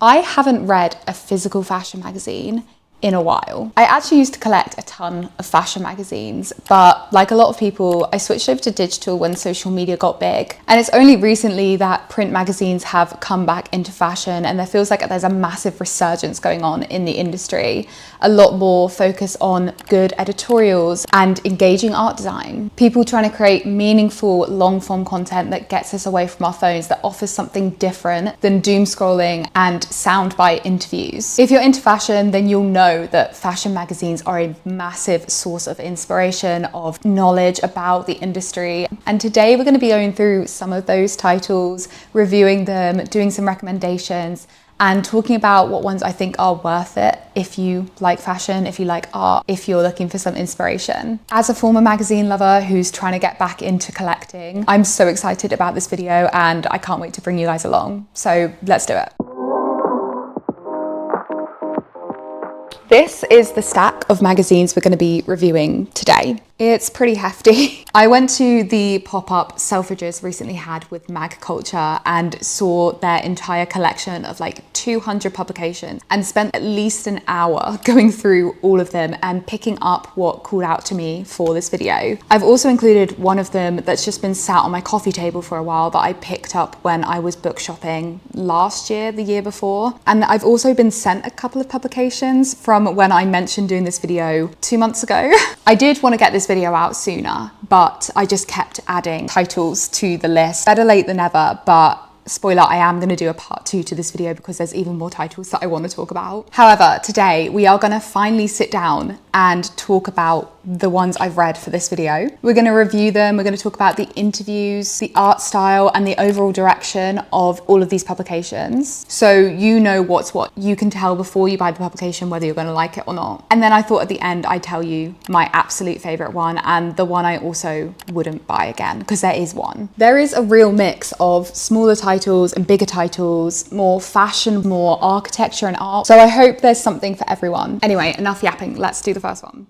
I haven't read a physical fashion magazine in a while. I actually used to collect a ton of fashion magazines, but like a lot of people, I switched over to digital when social media got big. And it's only recently that print magazines have come back into fashion, and there feels like there's a massive resurgence going on in the industry. A lot more focus on good editorials and engaging art design. People trying to create meaningful long form content that gets us away from our phones, that offers something different than doom scrolling and soundbite interviews. If you're into fashion, then you'll know that fashion magazines are a massive source of inspiration, of knowledge about the industry. And today we're going to be going through some of those titles, reviewing them, doing some recommendations, and talking about what ones I think are worth it if you like fashion, if you like art, if you're looking for some inspiration. As a former magazine lover who's trying to get back into collecting, I'm so excited about this video and I can't wait to bring you guys along. So let's do it. This is the stack of magazines we're going to be reviewing today. It's pretty hefty. I went to the pop-up Selfridges recently had with Mag Culture and saw their entire collection of like 200 publications and spent at least an hour going through all of them and picking up what called out to me for this video. I've also included one of them that's just been sat on my coffee table for a while that I picked up when I was book shopping last year, the year before. And I've also been sent a couple of publications from when I mentioned doing this video 2 months ago. I did want to get this video out sooner, but I just kept adding titles to the list. Better late than never, but spoiler, I am going to do a part 2 to this video because there's even more titles that I want to talk about. However, today we are going to finally sit down and talk about the ones I've read for this video. We're going to review them, we're going to talk about the interviews, the art style and the overall direction of all of these publications. So you know what's what. You can tell before you buy the publication whether you're going to like it or not. And then I thought at the end I'd tell you my absolute favourite one and the one I also wouldn't buy again, because there is one. There is a real mix of smaller titles and bigger titles, more fashion, more architecture and art. So I hope there's something for everyone. Anyway, enough yapping, let's do the first one.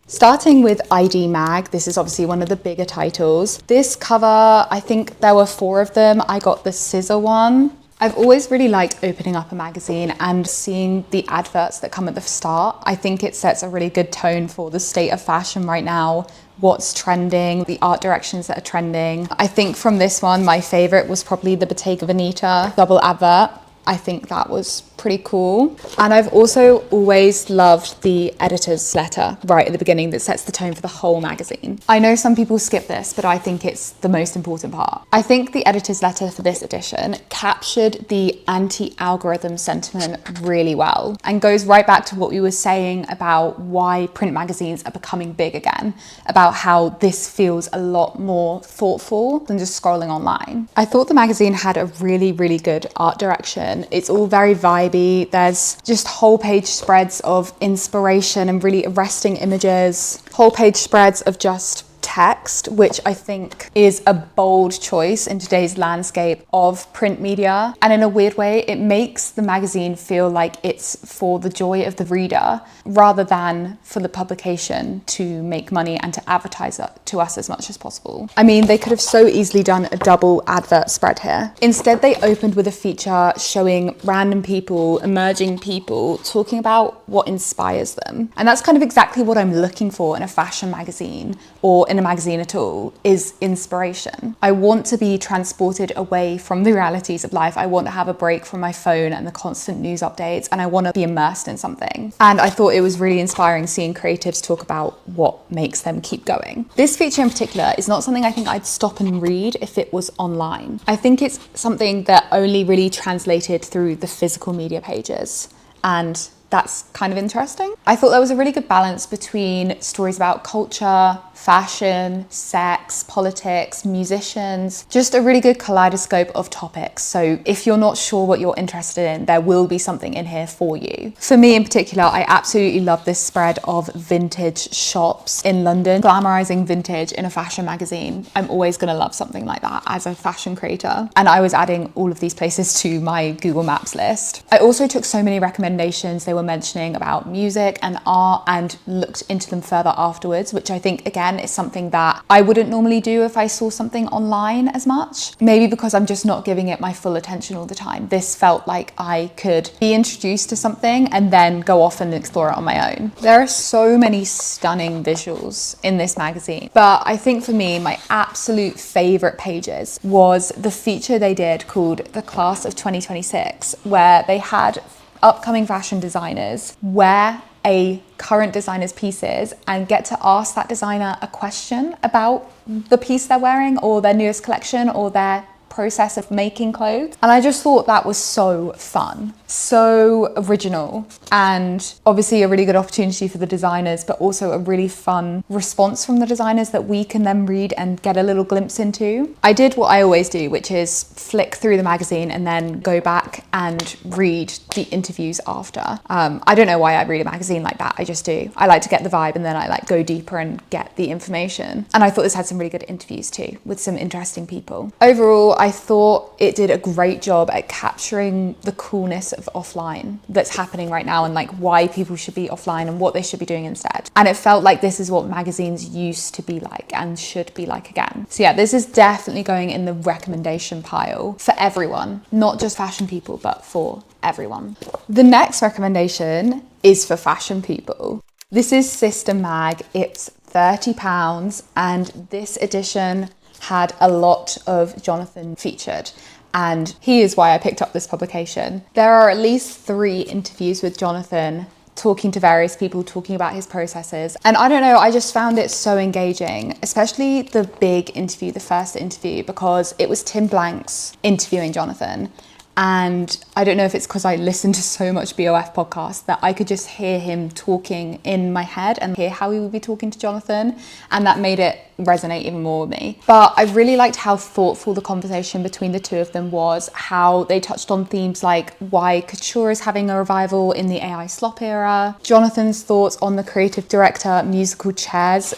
Starting with ID Mag, this is obviously one of the bigger titles. This cover, I think there were 4 of them. I got the scissor one. I've always really liked opening up a magazine and seeing the adverts that come at the start. I think it sets a really good tone for the state of fashion right now, what's trending, the art directions that are trending. I think from this one, my favorite was probably the Bottega Veneta double advert. I think that was pretty cool. And I've also always loved the editor's letter right at the beginning that sets the tone for the whole magazine. I know some people skip this, but I think it's the most important part. I think the editor's letter for this edition captured the anti-algorithm sentiment really well and goes right back to what we were saying about why print magazines are becoming big again, about how this feels a lot more thoughtful than just scrolling online. I thought the magazine had a really, really good art direction. It's all very vibey. There's just whole page spreads of inspiration and really arresting images, whole page spreads of just text, which I think is a bold choice in today's landscape of print media. And in a weird way, it makes the magazine feel like it's for the joy of the reader rather than for the publication to make money and to advertise it to us as much as possible. I mean, they could have so easily done a double advert spread here. Instead, they opened with a feature showing random people, emerging people, talking about what inspires them. And that's kind of exactly what I'm looking for in a fashion magazine or in a magazine at all, is inspiration. I want to be transported away from the realities of life. I want to have a break from my phone and the constant news updates, and I want to be immersed in something. And I thought it was really inspiring seeing creatives talk about what makes them keep going. This feature in particular is not something I think I'd stop and read if it was online. I think it's something that only really translated through the physical media pages, and that's kind of interesting. I thought there was a really good balance between stories about culture, fashion, sex, politics, musicians, just a really good kaleidoscope of topics. So if you're not sure what you're interested in, there will be something in here for you. For me in particular, I absolutely love this spread of vintage shops in London, glamorizing vintage in a fashion magazine. I'm always gonna love something like that as a fashion creator. And I was adding all of these places to my Google Maps list. I also took so many recommendations. They were were mentioning about music and art and looked into them further afterwards, which I think, again, is something that I wouldn't normally do if I saw something online as much. Maybe because I'm just not giving it my full attention all the time. This felt like I could be introduced to something and then go off and explore it on my own. There are so many stunning visuals in this magazine, but I think for me, my absolute favorite pages was the feature they did called the Class of 2026, where they had upcoming fashion designers wear a current designer's pieces and get to ask that designer a question about the piece they're wearing or their newest collection or their process of making clothes. And I just thought that was so fun, so original, and obviously a really good opportunity for the designers, but also a really fun response from the designers that we can then read and get a little glimpse into. I did what I always do, which is flick through the magazine and then go back and read the interviews after. I don't know why I read a magazine like that, I just do. I like to get the vibe and then I like go deeper and get the information. And I thought this had some really good interviews too, with some interesting people. Overall, I thought it did a great job at capturing the coolness of offline that's happening right now and like why people should be offline and what they should be doing instead. And it felt like this is what magazines used to be like and should be like again. So yeah, this is definitely going in the recommendation pile for everyone, not just fashion people, but for everyone. The next recommendation is for fashion people. This is System Mag. It's £30 and this edition had a lot of Jonathan featured, and he is why I picked up this publication. There are at least 3 interviews with Jonathan talking to various people, talking about his processes. And I don't know, I just found it so engaging, especially the big interview, the first interview, because it was Tim Blanks interviewing Jonathan. And I don't know if it's because I listened to so much BOF podcast that I could just hear him talking in my head and hear how he would be talking to Jonathan. And that made it resonate even more with me. But I really liked how thoughtful the conversation between the two of them was, how they touched on themes like why couture is having a revival in the AI slop era, Jonathan's thoughts on the creative director musical chairs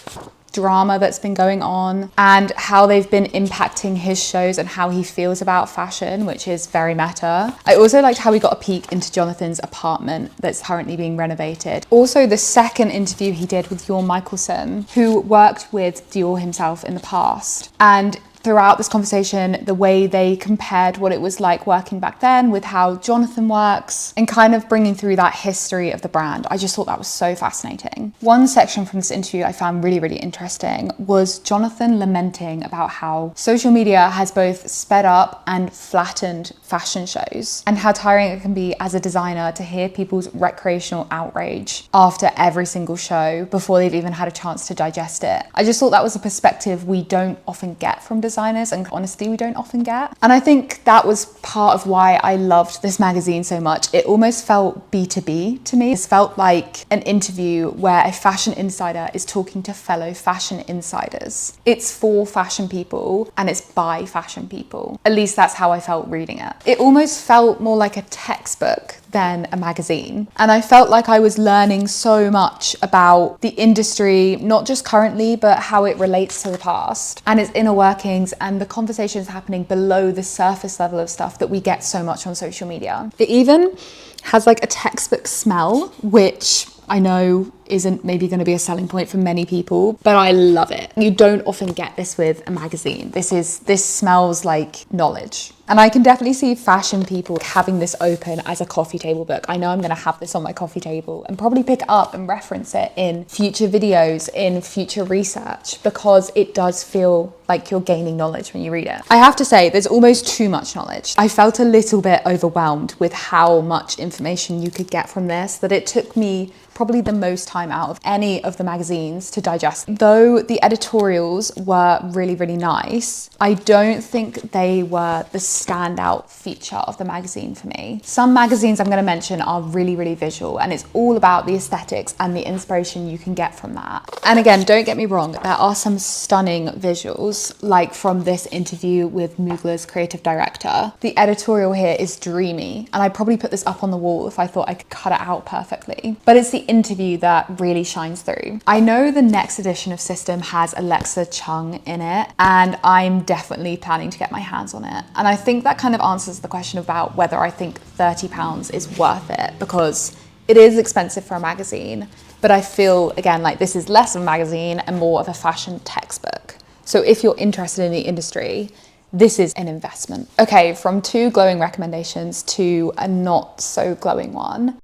drama that's been going on, and how they've been impacting his shows and how he feels about fashion, which is very meta. I also liked how we got a peek into Jonathan's apartment that's currently being renovated. Also, the second interview he did with Jorn Michelson, who worked with Dior himself in the past. And throughout this conversation, the way they compared what it was like working back then with how Jonathan works and kind of bringing through that history of the brand. I just thought that was so fascinating. One section from this interview I found really, really interesting was Jonathan lamenting about how social media has both sped up and flattened fashion shows and how tiring it can be as a designer to hear people's recreational outrage after every single show before they've even had a chance to digest it. I just thought that was a perspective we don't often get from designers, and honestly we don't often get. And I think that was part of why I loved this magazine so much. It almost felt B2B to me. It felt like an interview where a fashion insider is talking to fellow fashion insiders. It's for fashion people and it's by fashion people. At least that's how I felt reading it. It almost felt more like a textbook than a magazine. And I felt like I was learning so much about the industry, not just currently, but how it relates to the past and its inner workings and the conversations happening below the surface level of stuff that we get so much on social media. It even has like a textbook smell, which I know isn't maybe going to be a selling point for many people, but I love it. You don't often get this with a magazine. This smells like knowledge. And I can definitely see fashion people having this open as a coffee table book. I know I'm going to have this on my coffee table and probably pick it up and reference it in future videos, in future research, because it does feel like you're gaining knowledge when you read it. I have to say, there's almost too much knowledge. I felt a little bit overwhelmed with how much information you could get from this, that it took me probably the most time out of any of the magazines to digest. Though the editorials were really, really nice, I don't think they were the standout feature of the magazine for me. Some magazines I'm going to mention are really, really visual, and it's all about the aesthetics and the inspiration you can get from that. And again, don't get me wrong, there are some stunning visuals, like from this interview with Mugler's creative director. The editorial here is dreamy, and I'd probably put this up on the wall if I thought I could cut it out perfectly. But it's the interview that really shines through. I know the next edition of System has Alexa Chung in it, and I'm definitely planning to get my hands on it. And I think that kind of answers the question about whether I think £30 is worth it, because It is expensive for a magazine, but I feel, again, like this is less of a magazine and more of a fashion textbook. So if you're interested in the industry, this is an investment. Okay, from 2 glowing recommendations to a not so glowing one.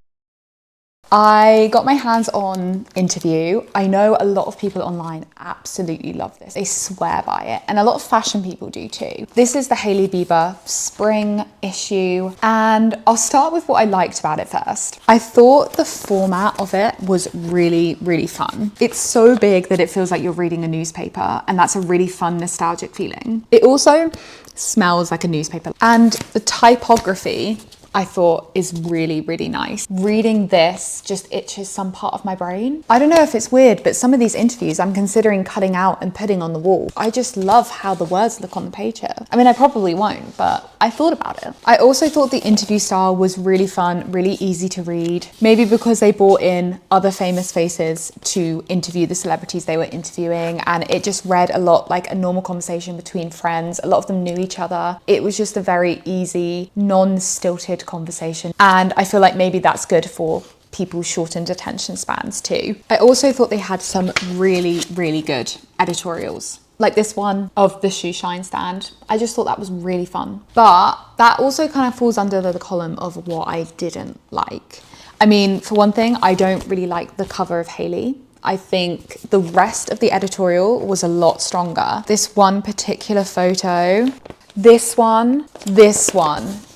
I got my hands on Interview. I know a lot of people online absolutely love this. They swear by it, and a lot of fashion people do too. This is the Hailey Bieber spring issue, and I'll start with what I liked about it first. I thought the format of it was really, really fun. It's so big that it feels like you're reading a newspaper, and that's a really fun, nostalgic feeling. It also smells like a newspaper, and the typography I thought is really, really nice. Reading this just itches some part of my brain. I don't know if it's weird, but some of these interviews I'm considering cutting out and putting on the wall. I just love how the words look on the page here. I mean, I probably won't, but I thought about it. I also thought the interview style was really fun, really easy to read. Maybe because they brought in other famous faces to interview the celebrities they were interviewing, and it just read a lot like a normal conversation between friends. A lot of them knew each other. It was just a very easy, non-stilted conversation, and I feel like maybe that's good for people's shortened attention spans too. I also thought they had some really, really good editorials, like this one of the shoe shine stand. I just thought that was really fun, but that also kind of falls under the column of what I didn't like. I mean, for one thing, I don't really like the cover of Hailey. I think the rest of the editorial was a lot stronger. This one particular photo, this one,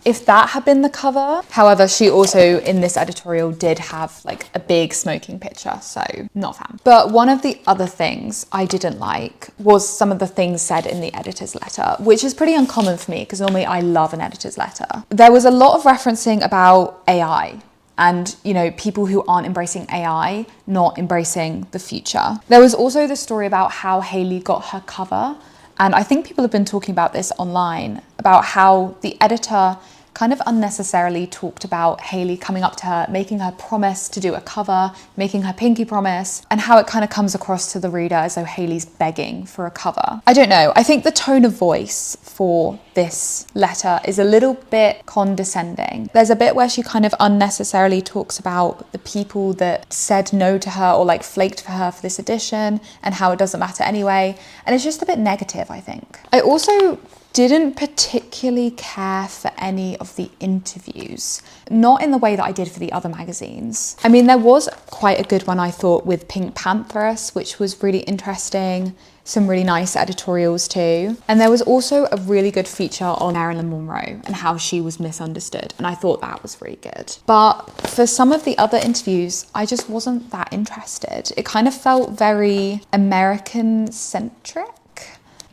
if that had been the cover. However, she also in this editorial did have like a big smoking picture, so not a fan. But one of the other things I didn't like was some of the things said in the editor's letter, which is pretty uncommon for me because normally I love an editor's letter. There was a lot of referencing about AI and, you know, people who aren't embracing AI, not embracing the future. There was also the story about how Hailey got her cover. And I think people have been talking about this online, about how the editor kind of unnecessarily talked about Hailey coming up to her, making her promise to do a cover, making her pinky promise, and how it kind of comes across to the reader as though Hailey's begging for a cover. I don't know. I think the tone of voice for this letter is a little bit condescending. There's a bit where she kind of unnecessarily talks about the people that said no to her or like flaked for her for this edition and how it doesn't matter anyway. And it's just a bit negative, I think. I also didn't particularly care for any of the interviews, not in the way that I did for the other magazines. I mean, there was quite a good one, I thought, with Pink Pantheress, which was really interesting. Some really nice editorials too. And there was also a really good feature on Marilyn Monroe and how she was misunderstood. And I thought that was really good. But for some of the other interviews, I just wasn't that interested. It kind of felt very American-centric.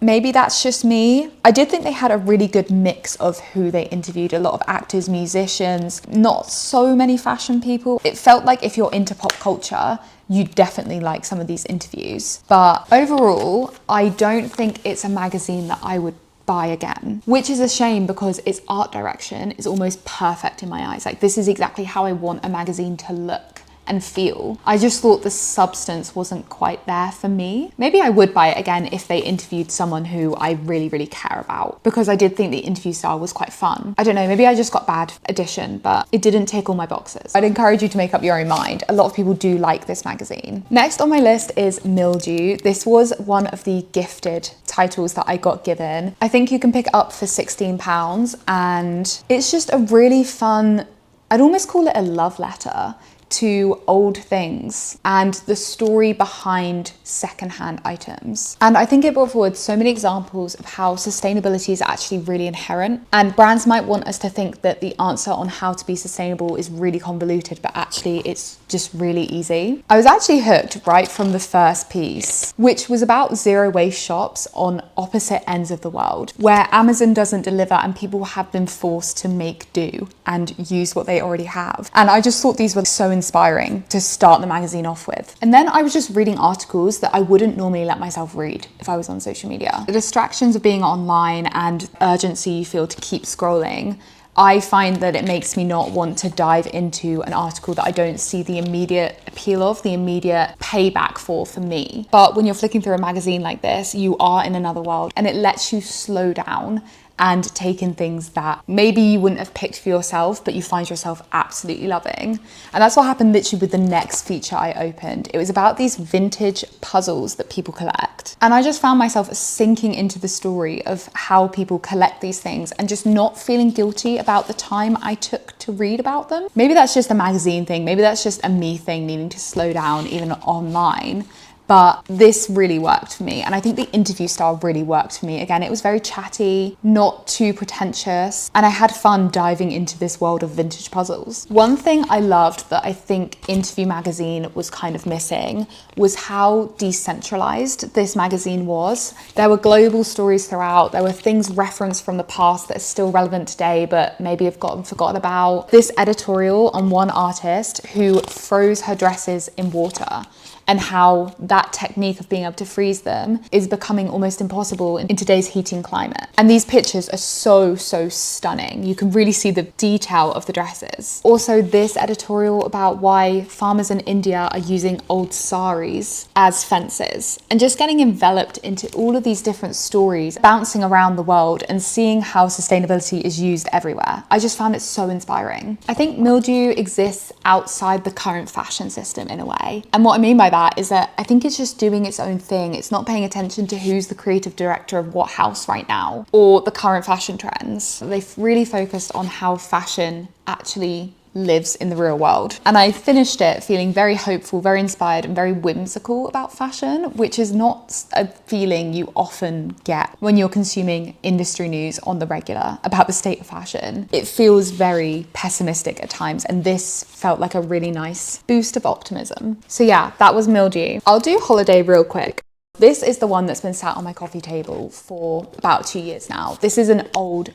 Maybe that's just me. I did think they had a really good mix of who they interviewed. A lot of actors, musicians, not so many fashion people. It felt like if you're into pop culture, you definitely like some of these interviews. But overall, I don't think it's a magazine that I would buy again, which is a shame because its art direction is almost perfect in my eyes. Like, this is exactly how I want a magazine to look and feel. I just thought the substance wasn't quite there for me. Maybe I would buy it again if they interviewed someone who I really, really care about, because I did think the interview style was quite fun. I don't know, maybe I just got bad edition, but it didn't tick all my boxes. I'd encourage you to make up your own mind. A lot of people do like this magazine. Next on my list is Mildew. This was one of the gifted titles that I got given. I think you can pick it up for £16, and it's just a really fun, I'd almost call it a love letter to old things and the story behind secondhand items. And I think it brought forward so many examples of how sustainability is actually really inherent, and brands might want us to think that the answer on how to be sustainable is really convoluted, but actually it's just really easy. I was actually hooked right from the first piece, which was about zero waste shops on opposite ends of the world, where Amazon doesn't deliver and people have been forced to make do and use what they already have. And I just thought these were so inspiring to start the magazine off with. And then I was just reading articles that I wouldn't normally let myself read if I was on social media. The distractions of being online and urgency you feel to keep scrolling, I find that it makes me not want to dive into an article that I don't see the immediate appeal of, the immediate payback for me. But when you're flicking through a magazine like this, you are in another world and it lets you slow down and taken things that maybe you wouldn't have picked for yourself, but you find yourself absolutely loving. And that's what happened literally with the next feature I opened. It was about these vintage puzzles that people collect. And I just found myself sinking into the story of how people collect these things and just not feeling guilty about the time I took to read about them. Maybe that's just a magazine thing. Maybe that's just a me thing, needing to slow down even online. But this really worked for me. And I think the interview style really worked for me. Again, it was very chatty, not too pretentious. And I had fun diving into this world of vintage puzzles. One thing I loved that I think Interview magazine was kind of missing was how decentralized this magazine was. There were global stories throughout. There were things referenced from the past that are still relevant today, but maybe have gotten forgotten about. This editorial on one artist who froze her dresses in water, and how that technique of being able to freeze them is becoming almost impossible in today's heating climate. And these pictures are so stunning. You can really see the detail of the dresses. Also, this editorial about why farmers in India are using old saris as fences, and just getting enveloped into all of these different stories bouncing around the world and seeing how sustainability is used everywhere. I just found it so inspiring. I think mildew exists outside the current fashion system in a way. And what I mean by that is that I think it's just doing its own thing. It's not paying attention to who's the creative director of what house right now or the current fashion trends. They've really focused on how fashion actually lives in the real world. And I finished it feeling very hopeful, very inspired, and very whimsical about fashion, which is not a feeling you often get when you're consuming industry news on the regular about the state of fashion. It feels very pessimistic at times, and this felt like a really nice boost of optimism. So yeah, that was Mildew. I'll do Holiday real quick. This is the one that's been sat on my coffee table for about 2 years now. This is an old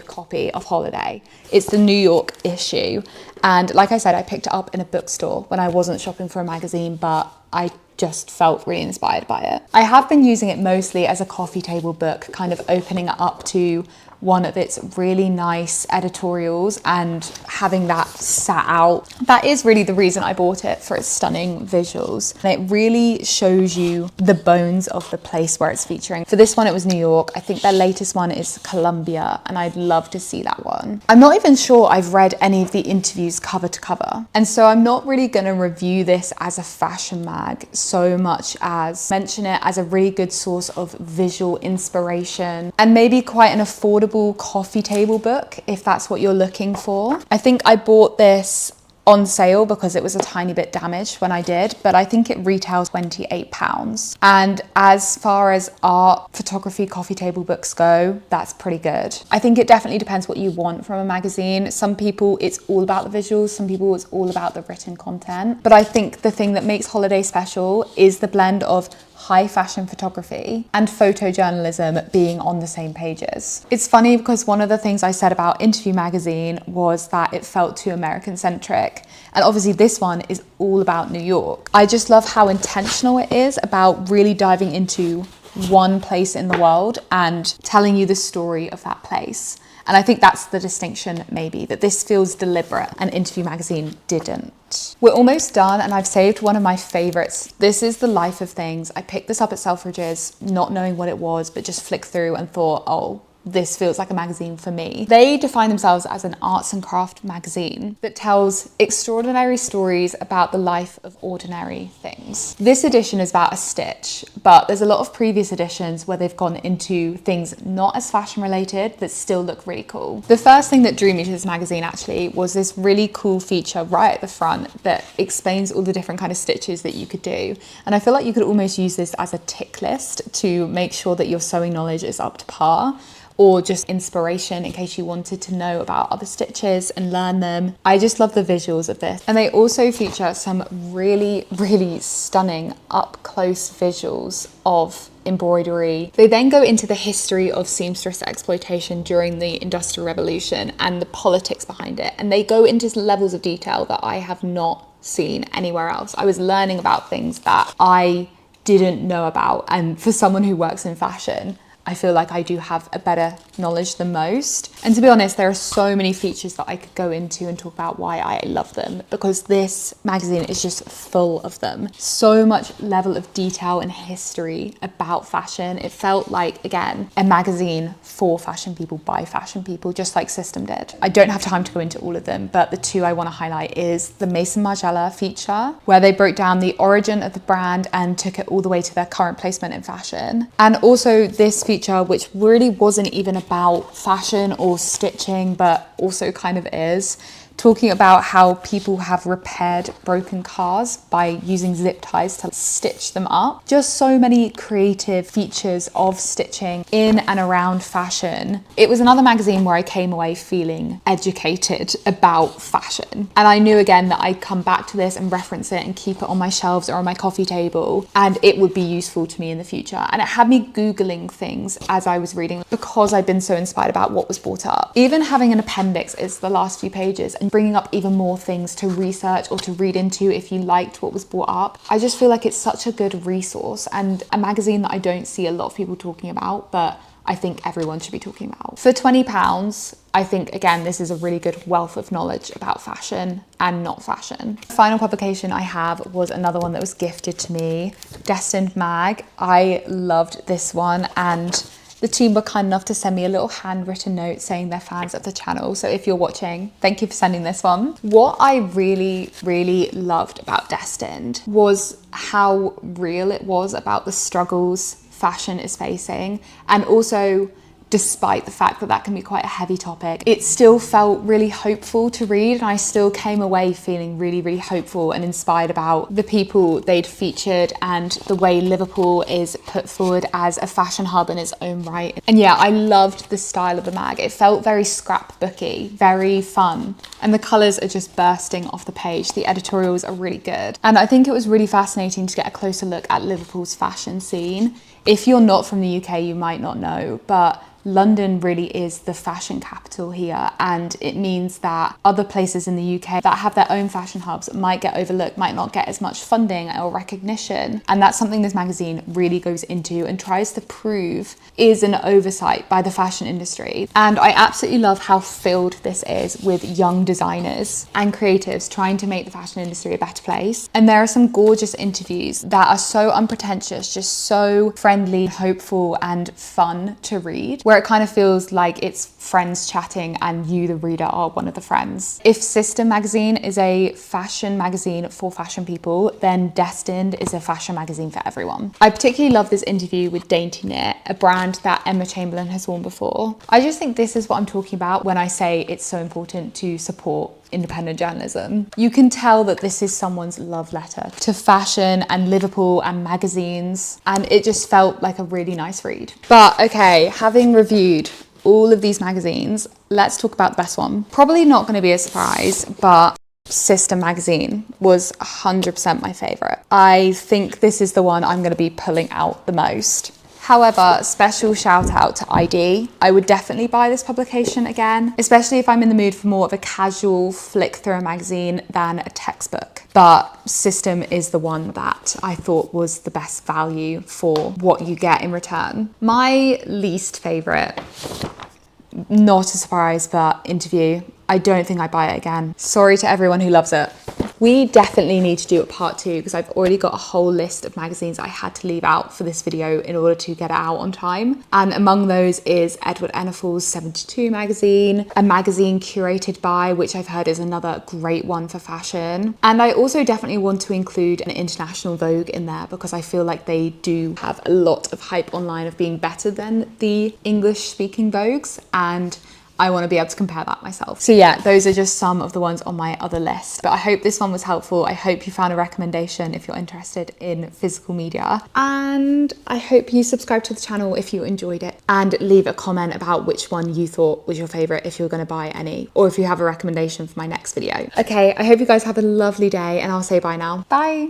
copy of Holiday. It's the New York issue. And like I said, I picked it up in a bookstore when I wasn't shopping for a magazine, but I just felt really inspired by it. I have been using it mostly as a coffee table book, kind of opening it up to one of its really nice editorials and having that sat out. That is really the reason I bought it, for its stunning visuals. And it really shows you the bones of the place where it's featuring. For this one, it was New York. I think their latest one is Colombia, and I'd love to see that one. I'm not even sure I've read any of the interviews cover to cover. And so I'm not really gonna review this as a fashion mag so much as mention it as a really good source of visual inspiration and maybe quite an affordable coffee table book if that's what you're looking for. I think I bought this on sale because it was a tiny bit damaged when I did, but I think it retails £28. And as far as art, photography, coffee table books go, that's pretty good. I think it definitely depends what you want from a magazine. Some people, it's all about the visuals. Some people, it's all about the written content. But I think the thing that makes Holiday special is the blend of high fashion photography and photojournalism being on the same pages. It's funny because one of the things I said about Interview magazine was that it felt too American centric. And obviously this one is all about New York. I just love how intentional it is about really diving into one place in the world and telling you the story of that place. And I think that's the distinction, maybe, that this feels deliberate and Interview magazine didn't. We're almost done, and I've saved one of my favorites. This is The Life of Things. I picked this up at Selfridges, not knowing what it was, but just flicked through and thought, oh, this feels like a magazine for me. They define themselves as an arts and craft magazine that tells extraordinary stories about the life of ordinary things. This edition is about a stitch, but there's a lot of previous editions where they've gone into things not as fashion related that still look really cool. The first thing that drew me to this magazine actually was this really cool feature right at the front that explains all the different kind of stitches that you could do. And I feel like you could almost use this as a tick list to make sure that your sewing knowledge is up to par, or just inspiration in case you wanted to know about other stitches and learn them. I just love the visuals of this. And they also feature some really stunning up close visuals of embroidery. They then go into the history of seamstress exploitation during the Industrial Revolution and the politics behind it. And they go into levels of detail that I have not seen anywhere else. I was learning about things that I didn't know about. And for someone who works in fashion, I feel like I do have a better knowledge than most. And to be honest, there are so many features that I could go into and talk about why I love them, because this magazine is just full of them. So much level of detail and history about fashion. It felt like, again, a magazine for fashion people by fashion people, just like System did. I don't have time to go into all of them, but the two I want to highlight is the Mason Margiela feature, where they broke down the origin of the brand and took it all the way to their current placement in fashion. And also this feature, which really wasn't even about fashion or stitching, but also kind of is, talking about how people have repaired broken cars by using zip ties to stitch them up. Just so many creative features of stitching in and around fashion. It was another magazine where I came away feeling educated about fashion. And I knew again that I'd come back to this and reference it and keep it on my shelves or on my coffee table, and it would be useful to me in the future. And it had me Googling things as I was reading because I'd been so inspired about what was brought up. Even having an appendix is the last few pages and bringing up even more things to research or to read into if you liked what was brought up. I just feel like it's such a good resource and a magazine that I don't see a lot of people talking about, but I think everyone should be talking about. For £20, I think, again, this is a really good wealth of knowledge about fashion and not fashion. The final publication I have was another one that was gifted to me, Destined mag. I loved this one, and the team were kind enough to send me a little handwritten note saying they're fans of the channel. So if you're watching, thank you for sending this one. What I really, really loved about Destined was how real it was about the struggles fashion is facing, and also despite the fact that that can be quite a heavy topic, it still felt really hopeful to read, and I still came away feeling really, really hopeful and inspired about the people they'd featured and the way Liverpool is put forward as a fashion hub in its own right. And yeah, I loved the style of the mag. It felt very scrapbooky, very fun, and the colours are just bursting off the page. The editorials are really good, and I think it was really fascinating to get a closer look at Liverpool's fashion scene. If you're not from the UK, you might not know, but London really is the fashion capital here, and it means that other places in the UK that have their own fashion hubs might get overlooked, might not get as much funding or recognition. And that's something this magazine really goes into and tries to prove is an oversight by the fashion industry. And I absolutely love how filled this is with young designers and creatives trying to make the fashion industry a better place. And there are some gorgeous interviews that are so unpretentious, just so friendly, hopeful and fun to read, where it kind of feels like it's friends chatting and you, the reader, are one of the friends. If System magazine is a fashion magazine for fashion people, then Destined is a fashion magazine for everyone. I particularly love this interview with Dainty Knit, a brand that Emma Chamberlain has worn before. I just think this is what I'm talking about when I say it's so important to support independent journalism. You can tell that this is someone's love letter to fashion and Liverpool and magazines, and it just felt like a really nice read. But okay, having reviewed all of these magazines, let's talk about the best one. Probably not going to be a surprise, but System magazine was 100% my favourite. I think this is the one I'm going to be pulling out the most. However, special shout out to ID. I would definitely buy this publication again, especially if I'm in the mood for more of a casual flick through a magazine than a textbook. But System is the one that I thought was the best value for what you get in return. My least favourite, not a surprise, but Interview. I don't think I'd buy it again. Sorry to everyone who loves it. We definitely need to do a part 2 because I've already got a whole list of magazines I had to leave out for this video in order to get it out on time. And among those is Edward Enninful's 72 magazine, a magazine curated by, which I've heard is another great one for fashion. And I also definitely want to include an international Vogue in there because I feel like they do have a lot of hype online of being better than the English speaking Vogues, and I want to be able to compare that myself. So yeah, those are just some of the ones on my other list. But I hope this one was helpful. I hope you found a recommendation if you're interested in physical media. And I hope you subscribe to the channel if you enjoyed it, and leave a comment about which one you thought was your favorite if you're going to buy any, or if you have a recommendation for my next video. Okay, I hope you guys have a lovely day, and I'll say bye now. Bye.